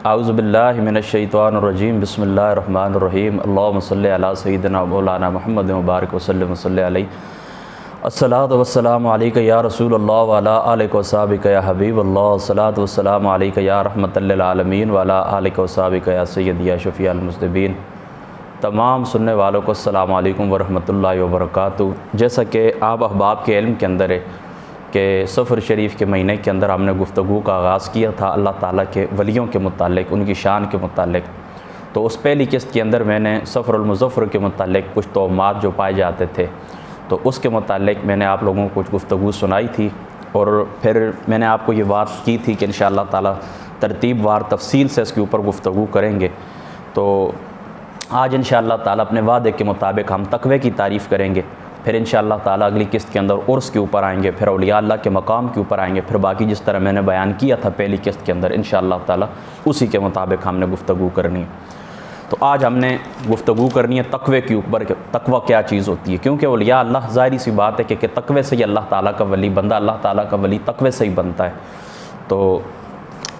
आउज़ुबिल्लाहि मिनश्शैतानिर्रजीम बिस्मिल्लाहिर्रहमानिर्रहीम अल्लाहुम्मा सल्लि अला सय्यिदिना मौलाना मुहम्मद मुबारक वसल्लम वसल्लि अलैहि अस्सलातु वस्सलामु अलैका या रसूलल्लाह व अला आलिका व सहाबिका या हबीबल्लाह अस्सलातु वस्सलामु अलैका या रहमतल लिल आलमीन व अला आलिका व सहाबिका या सय्यदी या शफ़ीअल मुज़निबीन। तमाम सुनने वालों को अस्सलामु अलैकुम व रहमतुल्लाहि व बरकातुहू। जैसा कि आप अहबाब के इल्म के अंदर है कि सफ़र शरीफ के महीने के अंदर हमने गुफ्तगू का आगाज़ किया था अल्लाह ताला के वलियों के मुतालिक, उनकी शान के मुतालिक। तो उस पहली किस्त के अंदर मैंने सफ़रुल मुज़फ़्फ़र के मुतालिक कुछ तोहमात जो पाए जाते थे तो उसके मुतालिक मैंने आप लोगों को कुछ गुफ्तगू सुनाई थी और फिर मैंने आपको ये बात की थी कि इंशाअल्लाह ताला तरतीब वार तफसील से इसके ऊपर गुफ्तगू करेंगे। तो आज इंशाअल्लाह ताला अपने वादे के मुताबिक हम तक़वे की तारीफ़ करेंगे, फिर इंशाअल्लाह ताला अगली किस्त के अंदर उर्स के ऊपर आएंगे, फिर औलिया अल्लाह के मकाम के ऊपर आएंगे, फिर बाकी जिस तरह मैंने बयान किया था पहली किस्त के अंदर इंशाअल्लाह ताला उसी के मुताबिक हमने गुफ्तगू करनी है। तो आज हमने गुफ्तगू करनी है तक़वे के ऊपर, तक़वा क्या चीज़ होती है। क्योंकि औलिया अल्लाह ज़ाहिरी सी बात है कि तक़वे से ही अल्लाह ताला का वली बंदा, अल्लाह ताला का वली तक़वे से ही बनता है। तो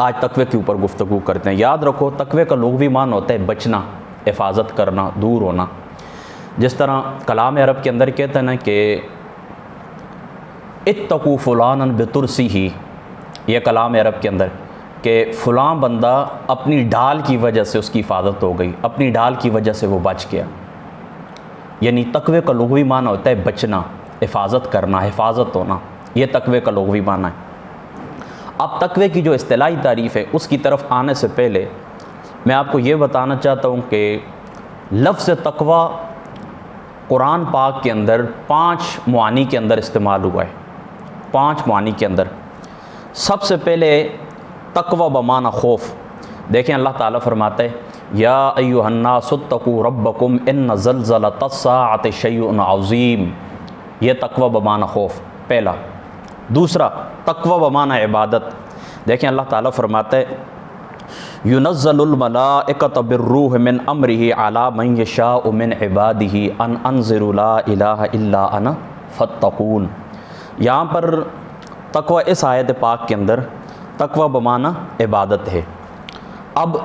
आज तक़वे के ऊपर गुफ्तगू करते हैं। याद रखो तक़वे का लुग़वी माना होता है बचना, हिफाजत करना, दूर होना। जिस तरह कलाम अरब के अंदर कहते हैं ना कि इत्तक़ू फ़ुलानन बितुरसिही, ये कलाम अरब के अंदर कि फ़लाँ बंदा अपनी ढाल की वजह से उसकी हिफाजत हो गई, अपनी ढाल की वजह से वो बच गया। यानी तक़वे का लुग़वी माना होता है बचना, हिफाजत करना, हिफाजत होना, ये तक़वे का लुग़वी माना है। अब तक़वे की जो इस्तिलाही तारीफ़ है उसकी तरफ आने से पहले मैं आपको ये बताना चाहता हूँ कि लफ्ज़ तक़वा कुरान पाक के अंदर 5 मुआनी के अंदर इस्तेमाल हुआ है। 5 मुआनी के अंदर सबसे पहले तक़वा बमाना खौफ। देखें अल्लाह ताला फरमाता है या अय्युहन्नासुत्तक़ू रब्बकुम इन्न ज़ल्ज़लतस्साअति शैउन अज़ीम। ये तक़वा बमाना खौफ पहला। दूसरा तक़वा बमाना इबादत। देखें अल्लाह ताला फरमाता है युनज़्ज़लुल मलाइकतु बिर्रूह मिन अम्रिही अला मन यशाउ मिन इबादिही अन अंज़िरु ला इलाहा इल्ला अना फत्तक़ून। यहाँ पर तक़वा इस आयत पाक के अंदर तक़वा बमाना इबादत है। अब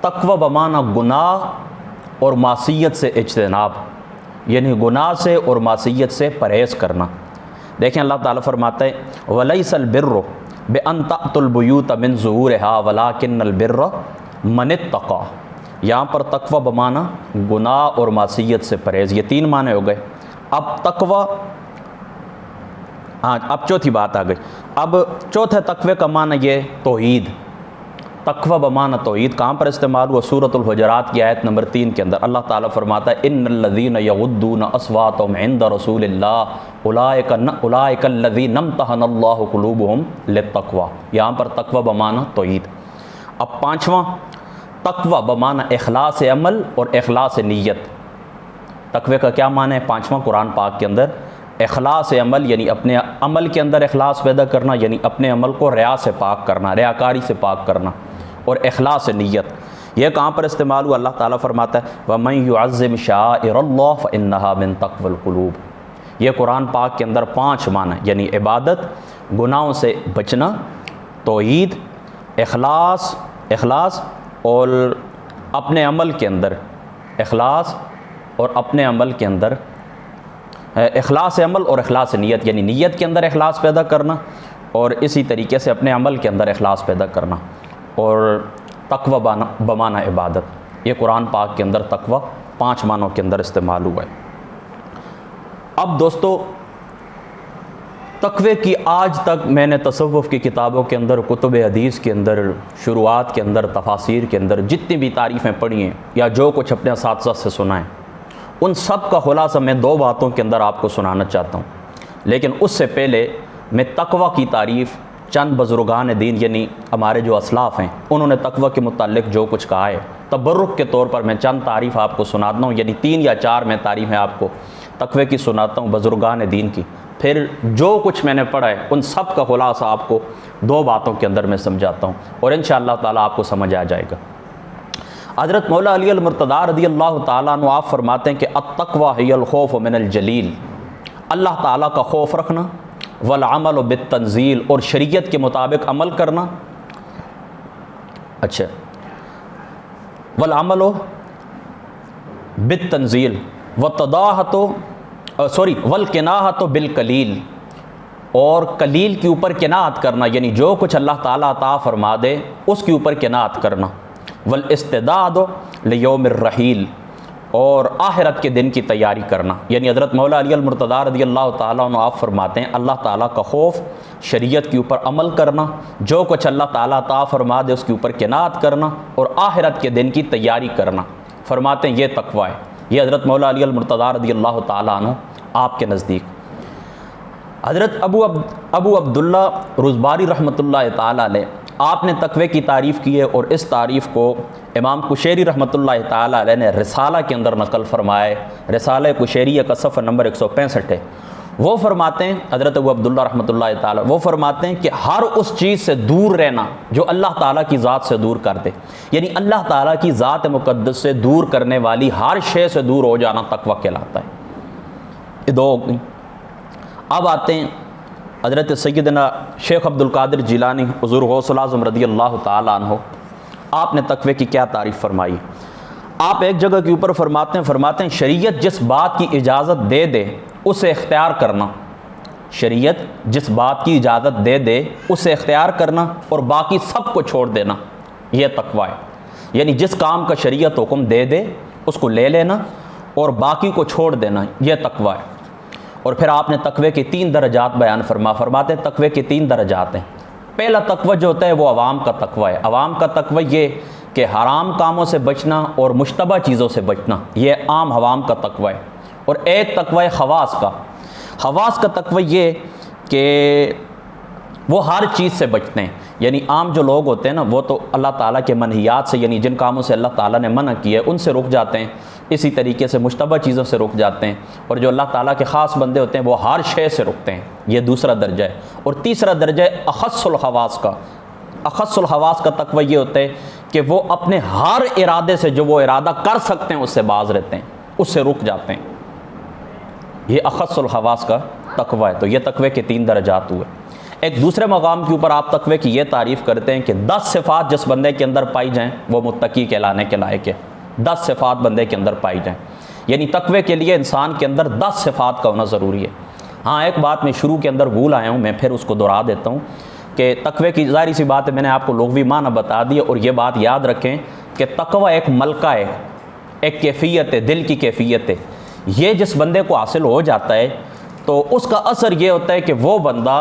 तक़वा बमाना गुनाह और मासियत से इज्तनाब, यानी गुनाह से और मासियत से परहेज़ करना। देखें अल्लाह ताला फरमाता है वलैसल बिर्रु बिअन तअतुल बुयूत मिन ज़ुहूरिहा वलाकिन्नल बिर्र मनित्तक़ा। यहाँ पर तक़वा बमाना गुनाह और मासियत से परहेज़, ये 3 माने हो गए। अब तक़वा, हाँ अब चौथी बात आ गई। अब चौथे तक़वे का माना ये तौहीद। तक़वा बमाना तौहीद कहाँ पर इस्तेमाल हुआ? सूरतुल हुजरात की आयत नंबर 3 के अंदर अल्लाह ताला फरमाता है इन्नल्लज़ीना यग़ुद्दूना अस्वातहुम इंदा रसूलिल्लाह उलाइकल्लज़ीना इम्तहनल्लाहु क़ुलूबहुम लित्तक़वा। यहाँ पर तक़वा बमाना तौहीद। अब 5वां तक़वा बमाना इख़लास अमल और इख़लास नीयत। तक़वे का क्या माना है? 5वां कुरान पाक के अंदर इख़लास अमल, यानी अपने अमल के अंदर इख़लास पैदा करना, यानी अपने अमल को रिया से पाक करना, रियाकारी से पाक करना, और इख़लास नीयत। यह कहाँ पर इस्तेमाल हुआ? अल्लाह ताला फरमाता है वमन युअज़्ज़िम शाइरल्लाह फ़इन्नहा मिन तक़वल क़ुलूब। यह कुरान पाक के अंदर 5 माना, यानी इबादत, गुनाहों से बचना, तौहीद, इख़लास और अपने अमल के अंदर इख़लास और अपने अमल के अंदर इख़लास अमल और इख़लास नीयत, यानी नीयत के अंदर इख़लास पैदा करना और इसी तरीके से अपने अमल के अंदर इख़लास पैदा करना, और तक़वा बमाना इबादत। ये कुरान पाक के अंदर तक़वा 5 मानों के अंदर इस्तेमाल हुआ है। अब दोस्तों तक़वे की आज तक मैंने तसव्वुफ़ की किताबों के अंदर, कुतुब हदीस के अंदर, शुरुआत के अंदर, तफासीर के अंदर जितनी भी तारीफ़ें पढ़ी हैं या जो कुछ अपने असातिज़ा से सुना है, उन सब का खुलासा मैं 2 बातों के अंदर आपको सुनाना चाहता हूँ। लेकिन उससे पहले मैं तक़वा की तारीफ़ चंद बुज़ुर्गान दीन, यानी हमारे जो असलाफ़ हैं, उन्होंने तक़वा के मुताल्लिक़ जो कुछ कहा है, तबर्रुक के तौर पर मैं चंद तारीफ़ आपको सुनाता हूँ, यानी 3 या 4 मैं तारीफ़ें आपको तक़वे की सुनाता हूँ, बुज़ुर्गान दीन की। फिर जो कुछ मैंने पढ़ा है उन सब का खुलासा आपको 2 बातों के अंदर मैं समझाता हूँ और इंशाअल्लाह ताला आपको समझ आ जाएगा। हज़रत मौला अली अल-मुर्तज़ा रज़ियल्लाहु ताला अन्हु आप फरमाते हैं कि अत्तक़वा हियल खौफ़ मिनल जलील, अल्लाह ताला का खौफ रखना, वल अमल बित्तंज़ील, और शरीयत के मुताबिक अमल करना। अच्छा, वल अमलो बित तंजील व तदाहतो वल किनाहतो बिल कलील, और कलील के ऊपर किनात करना, यानी जो कुछ अल्लाह ताला अता फरमा दे उसके ऊपर किनात करना। वल इस्तिदादो लियौमिर रहील, और आखिरत के दिन की तैयारी करना। यानी हज़रत मौला अली अल-मुर्तज़ा रज़ियल्लाहु ताला अन्हु आप फरमाते हैं अल्लाह ताला का खौफ, शरीयत के ऊपर अमल करना, जो कुछ अल्लाह ताला अता फरमा दे उसके ऊपर किनात करना और आखिरत के दिन की तैयारी करना। फरमाते हैं ये तक़वा है। ये हज़रत मौला अली अल-मुर्तज़ा रज़ियल्लाहु ताला अन्हु आपके नज़दीक। हज़रत अबू अब्दुल्ला रुज़बारी रहमतुल्लाह ताला अलैह, आपने तक़वे की तारीफ़ की है और इस तारीफ़ को इमाम कुशैरी रहमतुल्लाह ताला अलैह ने रिसाला के अंदर नकल फरमाए। रिसाला कुशैरी का सफ़र नंबर 165 है। वो फरमाते हैं हज़रत अबू अब्दुल्ला रहमतुल्लाह ताला, वो फरमाते हैं कि हर उस चीज़ से दूर रहना जो अल्लाह ताला की ज़ात से दूर कर दे, यानी अल्लाह ताला की ज़ात मुक़द्दस से दूर करने वाली हर शय से दूर हो जाना तक़वा कहलाता है। ये दो हो गई। अब आते हैं हज़रत सैयदना शेख अब्दुल कादिर जिलानी हुज़ूर गौसुल आज़म रज़ियल्लाहु ताला अन्हु, आपने तक़वे की क्या तारीफ़ फरमाई। आप एक जगह के ऊपर फरमाते हैं शरीयत जिस बात की इजाज़त दे दे उसे इख्तियार करना, शरीयत जिस बात की इजाज़त दे दे उसे इख्तियार करना और बाकी सब को छोड़ देना, यह तक़वा है। यानी जिस काम का शरीयत हुक्म दे दे उसको ले लेना और बाकी को छोड़ देना, यह तक़वा है। और फिर आपने तक़वे के 3 दर्जात बयान फरमाते हैं तक़वे के 3 दर्जात हैं। पहला तक़वा जो होता है वो अवाम का तक़वा है। अवाम का तक़वा ये कि हराम कामों से बचना और मुश्तबा चीज़ों से बचना, ये आम अवाम का तक़वा है। और एक तक़वा है ख़वास का। ख़वास का तक़वा ये कि वो हर चीज़ से बचते हैं, यानी आम जो लोग होते हैं ना वो तो अल्लाह ताला के मनहियात से, यानी जिन कामों से अल्लाह ताला ने मना किया है उनसे रुक जाते हैं, इसी तरीके से मुश्तबा चीज़ों से रुक जाते हैं। और जो अल्लाह ताला के ख़ास बंदे होते हैं वो हर शय से रुकते हैं, ये दूसरा दर्जा है। और तीसरा दर्जा है अख़स्सुल ख़वास का। अख़स्सुल ख़वास का तक़वा ये होता है कि वो अपने हर इरादे से जो वो इरादा कर सकते हैं उससे बाज रहते हैं, उससे रुक जाते हैं। ये अख़स्सुल ख़वास का तक़वा है। तो ये तक़वे के 3 दर्जात हुए। एक दूसरे मकाम के ऊपर आप तक़वे की ये तारीफ़ करते हैं कि 10 सिफ़ात जिस बंदे के अंदर पाई जाएँ वो मुत्तकी कहलाने के लायक है। 10 सिफ़ात बंदे के अंदर पाई जाएँ, यानी तक़वे के लिए इंसान के अंदर 10 सिफ़ात का होना ज़रूरी है। हाँ, एक बात मैं शुरू के अंदर भूल आया हूँ, मैं फिर उसको दोहरा देता हूँ कि तक़वे की ज़ाहिर सी बात है, मैंने आपको लुग़वी माना बता दिया। और ये बात याद रखें कि तक़वा एक मलका है, एक कैफ़ियत है, दिल की कैफ़ियत है। ये जिस बंदे को हासिल हो जाता है तो उसका असर ये होता है कि वो बंदा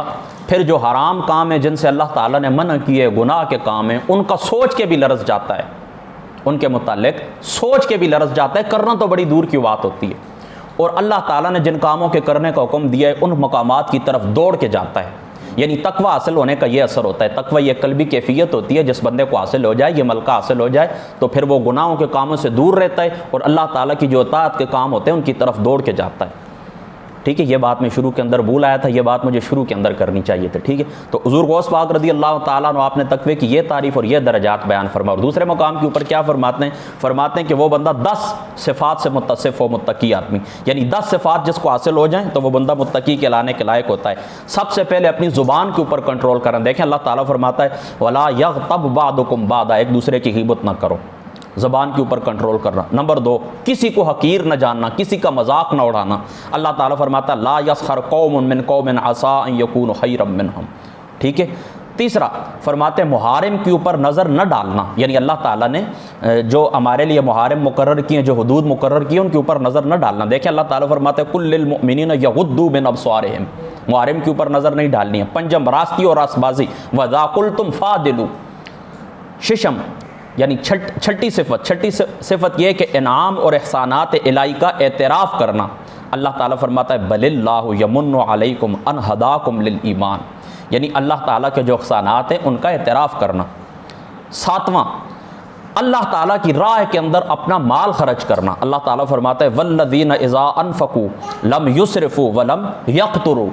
फिर जो हराम काम है जिनसे अल्लाह ताला ने मना किए, गुनाह के काम हैं, उनका सोच के भी लरज़ जाता है, उनके मुतालिक सोच के भी लरज़ जाता है, करना तो बड़ी दूर की बात होती है। और अल्लाह ताला ने जिन कामों के करने का हुक्म दिया है उन मकामात की तरफ दौड़ के जाता है। यानी तक़वा हासिल होने का ये असर होता है। तक़वा ये कल्बी कैफ़ियत होती है, जिस बंदे को हासिल हो जाए, ये मलका हासिल हो जाए तो फिर वो गुनाहों के कामों से दूर रहता है और अल्लाह ताला की जो अताअत के काम होते हैं उनकी तरफ दौड़ के जाता है। ठीक है, ये बात मैं शुरू के अंदर भूल आया था, ये बात मुझे शुरू के अंदर करनी चाहिए थी। ठीक है, तो हुज़ूर गौस पाक रज़ियल्लाहु ताला अन्हु आपने तक़वे की ये तारीफ़ और ये दर्जात बयान फरमा। और दूसरे मकाम के ऊपर क्या फरमाते हैं कि वो बंदा 10 सिफ़ात से मुत्तसिफ़ हो, मुत्तकी आदमी, यानी 10 सिफ़ात जिसको हासिल हो जाएँ तो वो बंदा मुत्तकी कहलाने के लायक होता है। सबसे पहले अपनी ज़ुबान के ऊपर कंट्रोल करें। देखें अल्लाह ताला फरमाता है वला यग़्तब बादुकुम बादा, एक दूसरे की ग़ीबत ना करो, ज़बान के ऊपर कंट्रोल करना। नंबर 2, किसी को हकीर न जानना, किसी का मजाक न उड़ाना। अल्लाह ताला फरमाता ला यस्खर कौमुन मिन कौमिन असा अन यकूनु खैरम मिनहुम। ठीक है। तीसरा फरमाते मुहारिम के ऊपर नज़र न डालना, यानी अल्लाह ताला ने जो हमारे लिए मुहारिम मुकर्रर किए, जो हुदूद मुकर्रर किए, उनके ऊपर नज़र न डालना। देखिए अल्लाह ताला फरमाते कुल्लिल मुमिनीना यग़ुद्दू मिन अब्सारिहिम, मुहारिम के ऊपर नज़र नहीं डालनी है। पंजम रास्ती और रासबाजी, वज़ा कुल्तुम फादिलू। शिशम यानी छठी सिफत यह कि इनाम और एहसानात इलाही का एतराफ़ करना। अल्लाह ताला फरमाता है बलिल्लाहु यमुन्नु अलैकुम अन हदाकुम लिल ईमान, यानी अल्लाह ताला के जो एहसानात हैं उनका एतराफ़ करना। 7वां, अल्लाह ताला की राह के अंदर अपना माल खर्च करना। अल्लाह ताला फरमाता है वल्लज़ीना इज़ा अनफ़क़ू लम युसरिफ़ू व लम यक़्तुरू।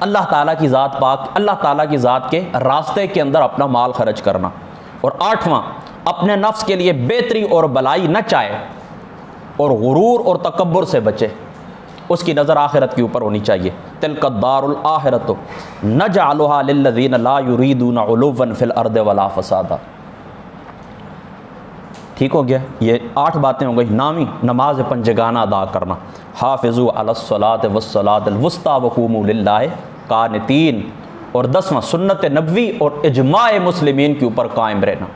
अल्लाह ताला की ज़ात पाक, अल्लाह ताला की ज़ात के रास्ते के अंदर अपना माल खर्च करना। और 8वां, अपने नफ्स के लिए बेहतरी और भलाई न चाहे और गुरूर और तकब्बुर से बचे, उसकी नज़र आखिरत के ऊपर होनी चाहिए। तिल्का दारुल आखिरतु नजअलुहा लिल्लज़ीना ला युरीदूना उलुव्वन फिल अर्दि वला फसादा। ठीक हो गया। ये 8 बातें हो गई। नामी नमाज पंजगाना अदा करना, हाफिज़ू अलस्सलात वस्सलातल वुस्ता वक़ूमू लिल्लाहि कानितीन। और 10वां सुन्नत नबवी और इजमाए मुस्लिमीन के ऊपर कायम रहना,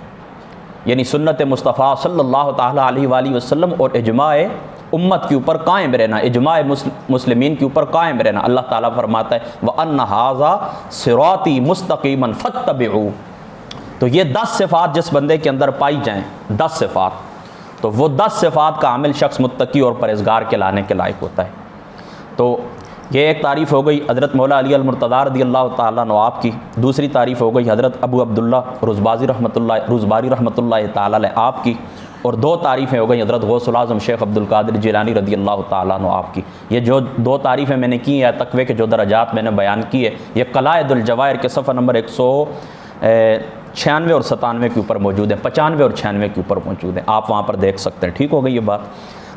यानी सुन्नत मुस्तफ़ा सल्लल्लाहु ताला अलैहि वसल्लम और इजमाए उम्मत के ऊपर कायम रहना, इजमाए मुस्लिमीन के ऊपर कायम रहना। अल्लाह ताला फरमाता है व अन्ना हाज़ा सिराती मुस्तक़ीमन फत्तबिऊ। तो ये 10 सिफ़ात जिस बंदे के अंदर पाई जाएँ, 10 सिफ़ात, तो वो 10 सिफ़ात का आमिल शख्स मुत्तकी और परहेज़गार के लाने के लायक होता है। तो ये एक तारीफ़ हो गई हज़रत मौला अली अल-मुर्तज़ा रज़ियल्लाहु ताला अन्हु आपकी। दूसरी तारीफ़ हो गई हज़रत अबू अब्दुल्ला रुज़बारी रहमतुल्लाहि ताला अलैह आपकी। और 2 तारीफ़ें हो गई हज़रत गौसुल आज़म शेख अब्दुल कादिर जिलानी रज़ियल्लाहु ताला अन्हु आपकी। ये जो 2 तारीफ़ें मैंने की हैं, तक़वे के जो दरजात मैंने बयान किए, ये क़लाइदुल जवाहिर के सफ़ा नंबर 196 और 97 के ऊपर मौजूद है, 95 और 96 के ऊपर मौजूद है, आप वहाँ पर देख सकते हैं। ठीक हो गई ये बात।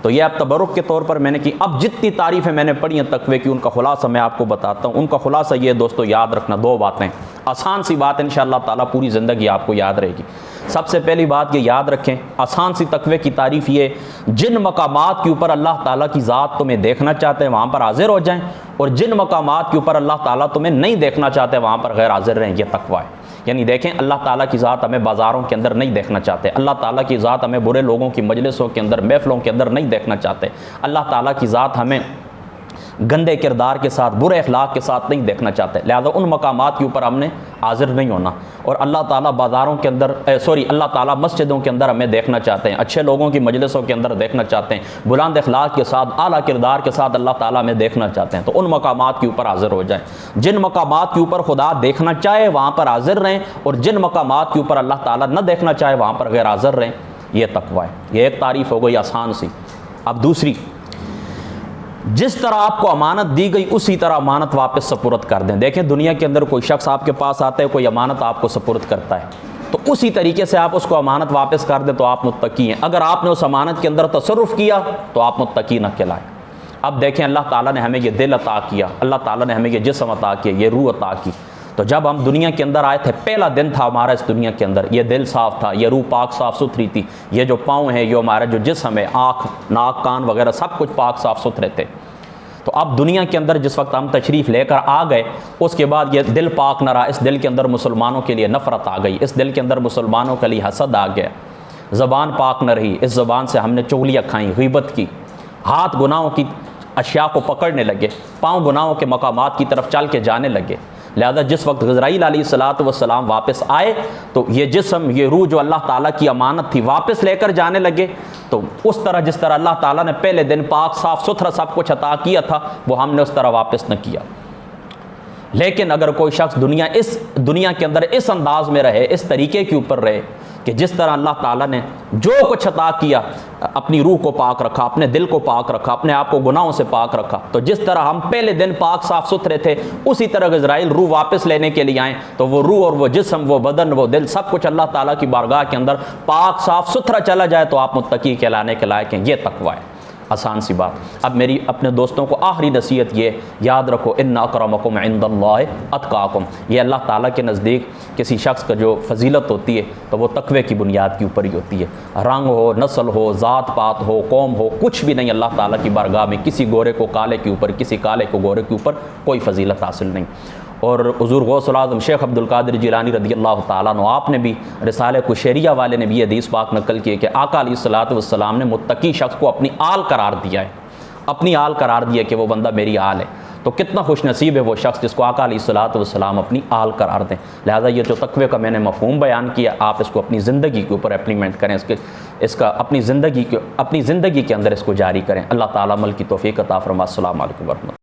तो ये अब तबरुक के तौर पर मैंने की। अब जितनी तारीफ़ें मैंने पढ़ी हैं तक़वे की, उनका खुलासा मैं आपको बताता हूँ। उनका खुलासा ये दोस्तों, याद रखना 2 बातें, आसान सी बात है, इंशाअल्लाह ताला पूरी ज़िंदगी आपको याद रहेगी। सबसे पहली बात ये याद रखें, आसान सी तक़वे की तारीफ़ ये, जिन मकामात के ऊपर अल्लाह ताला की ज़ात तुम्हें देखना चाहते हैं वहाँ पर हाज़िर हो जाएँ, और जिन मकामात के ऊपर अल्लाह ताला तुम्हें नहीं देखना चाहते वहाँ पर गैर हाज़िर रहें। यह तक़वा है। यानी देखें, अल्लाह ताला की ज़ात हमें बाज़ारों के अंदर नहीं देखना चाहते, अल्लाह ताला की ज़ात हमें बुरे लोगों की मजलिसों के अंदर, महफ़िलों के अंदर नहीं देखना चाहते, अल्लाह ताला की ज़ात हमें गंदे किरदार के साथ, बुरे अखलाक के साथ नहीं देखना चाहते। लिहाजा उन मकामात के ऊपर हमने हाज़िर नहीं होना। और अल्लाह ताला बाज़ारों के अंदर अल्लाह ताला मस्जिदों के अंदर हमें देखना चाहते हैं, अच्छे लोगों की मजलिसों के अंदर देखना चाहते हैं, बुलंद अखलाक के साथ, आला किरदार के साथ अल्लाह ताला हमें देखना चाहते हैं। तो उन मकामात के ऊपर हाज़िर हो जाएँ। जिन मकामात के ऊपर खुदा देखना चाहे वहाँ पर हाज़िर रहें, और जिन मकामात के ऊपर अल्लाह ताला न देखना चाहे वहाँ पर गैर हाज़िर रहें। यह तक़वा है। यह एक तारीफ़ हो गई आसान सी। अब दूसरी, जिस तरह आपको अमानत दी गई उसी तरह अमानत वापस सपुर्द कर दें। देखें, दुनिया के अंदर कोई शख्स आपके पास आता है, कोई अमानत आपको सपुर्द करता है, तो उसी तरीके से आप उसको अमानत वापस कर दें तो आप मुत्तकी हैं। अगर आपने उस अमानत के अंदर तसर्रुफ़ किया तो आप मुत्तकी न कहलाए। अब देखें, अल्लाह ताला ने हमें ये दिल अता किया, अल्लाह ताला ने हमें ये जिस्म अता किया, ये रूह अता की। तो जब हम दुनिया के अंदर आए थे, पहला दिन था हमारा इस दुनिया के अंदर, ये दिल साफ़ था, ये रूह पाक साफ़ सुथरी थी, ये जो पाँव हैं, ये हमारा जो जिस्म है, आँख नाक कान वगैरह सब कुछ पाक साफ़ सुथरे थे। तो अब दुनिया के अंदर जिस वक्त हम तशरीफ़ लेकर आ गए, उसके बाद ये दिल पाक न रहा, इस दिल के अंदर मुसलमानों के लिए नफ़रत आ गई, इस दिल के अंदर मुसलमानों के लिए हसद आ गया, ज़बान पाक न रही, इस ज़बान से हमने चुगलियाँ खाई, ग़ीबत की, हाथ गुनाहों की अशिया को पकड़ने लगे, पाँव गुनाहों के मकामात की तरफ चल के जाने लगे। लिहाजा जिस वक्त इज़राइल अलैहिस्सलातु वस्सलाम वापस आए, तो ये जिस्म, ये रूह जो अल्लाह ताला की अमानत थी वापस लेकर जाने लगे। तो उस तरह जिस तरह अल्लाह ताला ने पहले दिन पाक साफ़ सुथरा सब कुछ अता किया था, वो हमने उस तरह वापस न किया। लेकिन अगर कोई शख्स इस दुनिया के अंदर इस अंदाज में रहे, इस तरीके के ऊपर रहे कि जिस तरह अल्लाह ताला ने जो कुछ अता किया, अपनी रूह को पाक रखा, अपने दिल को पाक रखा, अपने आप को गुनाहों से पाक रखा, तो जिस तरह हम पहले दिन पाक साफ़ सुथरे थे, उसी तरह इज़राइल रूह वापस लेने के लिए आए, तो वो रूह और वो जिस्म, वो बदन, वो दिल, सब कुछ अल्लाह ताला की बारगाह के अंदर पाक साफ़ सुथरा चला जाए तो आप मुत्तकी कहलाने के लायक हैं। ये तक़वा है। आसान सी बात। अब मेरी अपने दोस्तों को आखिरी नसीहत ये, याद रखो, इन्ना अकरमकुम इंदल्लाहि अतकाकुम। ये अल्लाह ताला के नज़दीक किसी शख्स का जो फजीलत होती है तो वो तक़वे की बुनियाद के ऊपर ही होती है। रंग हो, नस्ल हो, ज़ात पात हो, कौम हो, कुछ भी नहीं। अल्लाह ताला की बारगाह में किसी गोरे को काले के ऊपर, किसी काले को गोरे के ऊपर कोई फजीलत हासिल नहीं। और हुज़ूर गौसुल आज़म शेख अब्दुल कादिर जिलानी रज़ियल्लाहु ताला अन्हु आपने भी, रिसाले कुशैरिया वाले ने भी हदीस पाक नकल की है कि आका अलैहिस्सलातु वस्सलाम ने मुत्तकी शख्स को अपनी आल करार दिया है, अपनी आल करार दिया कि वो बंदा मेरी आल है। तो कितना खुश नसीब है वो शख्स जिसको आका अलैहिस्सलातु वस्सलाम अपनी आल करार दें। लिहाजा ये जो तक़वे का मैंने मफ़हूम बयान किया, आप इसको अपनी ज़िंदगी के ऊपर इम्प्लीमेंट करें, इसका अपनी ज़िंदगी के अंदर इसको जारी करें। अल्लाह ताला अमल की तौफ़ीक़ अता फ़रमाए। अस्सलामु अलैकुम व रहमतुल्लाह।